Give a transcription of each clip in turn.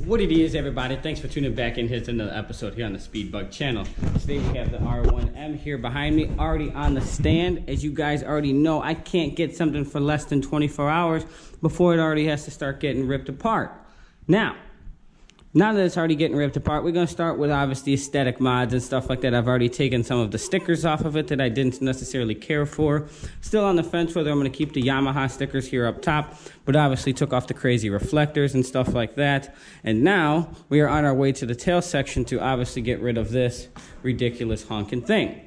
What it is, everybody, thanks for tuning back in here to another episode here on the Speedbug channel. Today we have the R1M here behind me, already on the stand. As you guys already know, I can't get something for less than 24 hours before it already has to start getting ripped apart. Now that it's already getting ripped apart, we're going to start with obviously aesthetic mods and stuff like that. I've already taken some of the stickers off of it that I didn't necessarily care for. Still on the fence whether I'm going to keep the Yamaha stickers here up top, but obviously took off the crazy reflectors and stuff like that. And now we are on our way to the tail section to obviously get rid of this ridiculous honking thing.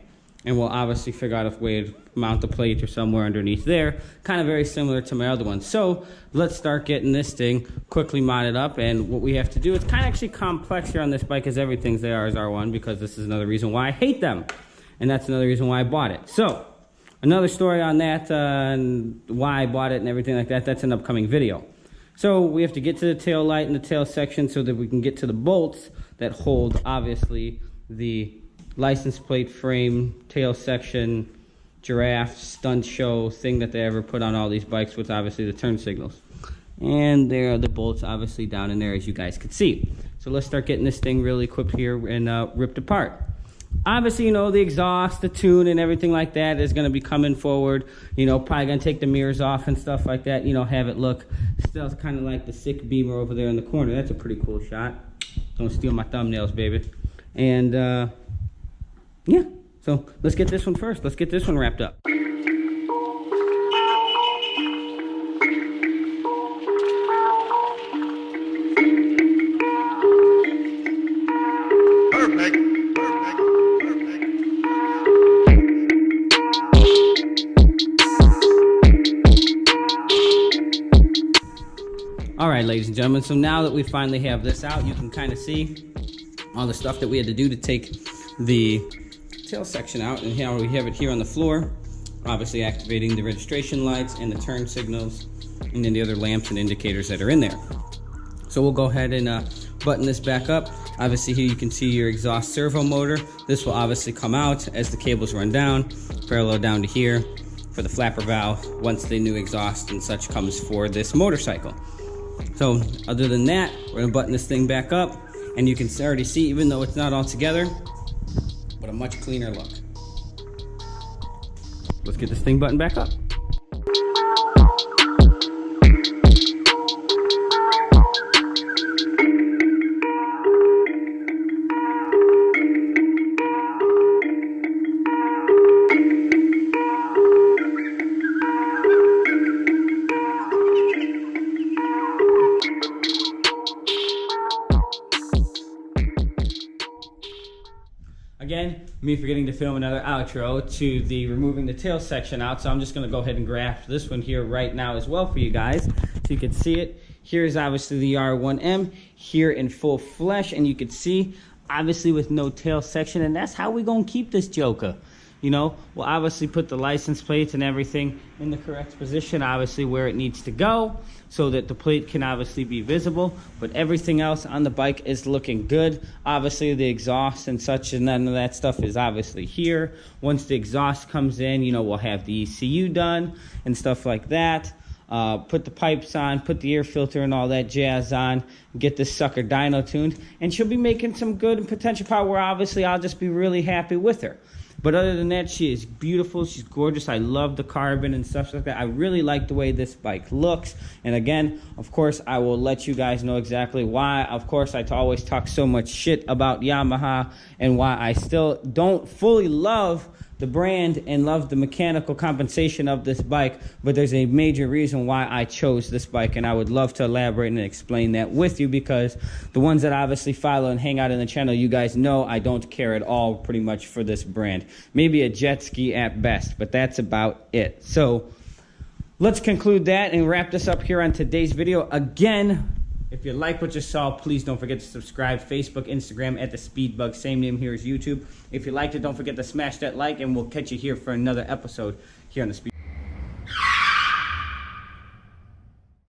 And we'll obviously figure out a way to mount the plate or somewhere underneath there. Kind of very similar to my other one. So let's start getting this thing quickly modded up. And what we have to do, it's kind of actually complex here on this bike as everything's there as R1, because this is another reason why I hate them. And that's another reason why I bought it. So another story on that and why I bought it and everything like that, that's an upcoming video. So we have to get to the tail light and the tail section so that we can get to the bolts that hold obviously the license plate frame, tail section, giraffe, stunt show thing that they ever put on all these bikes with obviously the turn signals. And there are the bolts obviously down in there as you guys can see. So let's start getting this thing really equipped here and ripped apart. Obviously, you know, the exhaust, the tune and everything like that is going to be coming forward. You know, probably going to take the mirrors off and stuff like that. You know, have it look still kind of like the sick Beamer over there in the corner. That's a pretty cool shot. Don't steal my thumbnails, baby. And yeah, so let's get this one first. Let's get this one wrapped up. Perfect. All right, ladies and gentlemen, so now that we finally have this out, you can kind of see all the stuff that we had to do to take the tail section out, and here we have it here on the floor, obviously activating the registration lights and the turn signals and then the other lamps and indicators that are in there. So we'll go ahead and button this back up. Obviously here you can see your exhaust servo motor. This will obviously come out as the cables run down, parallel down to here for the flapper valve once the new exhaust and such comes for this motorcycle. So other than that, we're gonna button this thing back up, and you can already see, even though it's not all together, but a much cleaner look. Let's get this thing buttoned back up. Again, me forgetting to film another outro to the removing the tail section out, so I'm just going to go ahead and grab this one here right now as well for you guys so you can see it. Here's obviously the R1M here in full flesh, and you can see obviously with no tail section, and that's how we're going to keep this joker. You know, we'll obviously put the license plates and everything in the correct position, obviously where it needs to go, so that the plate can obviously be visible, but everything else on the bike is looking good. Obviously the exhaust and such and none of that stuff is obviously here. Once the exhaust comes in, you know, we'll have the ECU done and stuff like that. Put the pipes on, put the air filter and all that jazz on, get this sucker dyno tuned, and she'll be making some good and potential power where obviously I'll just be really happy with her. But other than that, she is beautiful. She's gorgeous. I love the carbon and stuff like that. I really like the way this bike looks. And again, of course, I will let you guys know exactly why. Of course, I always talk so much shit about Yamaha and why I still don't fully love the brand and love the mechanical compensation of this bike, but there's a major reason why I chose this bike, and I would love to elaborate and explain that with you, because the ones that obviously follow and hang out in the channel, you guys know I don't care at all pretty much for this brand. Maybe a jet ski at best, but that's about it. So let's conclude that and wrap this up here on today's video. Again, if you like what you saw, please don't forget to subscribe. Facebook, Instagram at the Speedbug, same name here as YouTube. If you liked it, don't forget to smash that like, and we'll catch you here for another episode here on the Speed.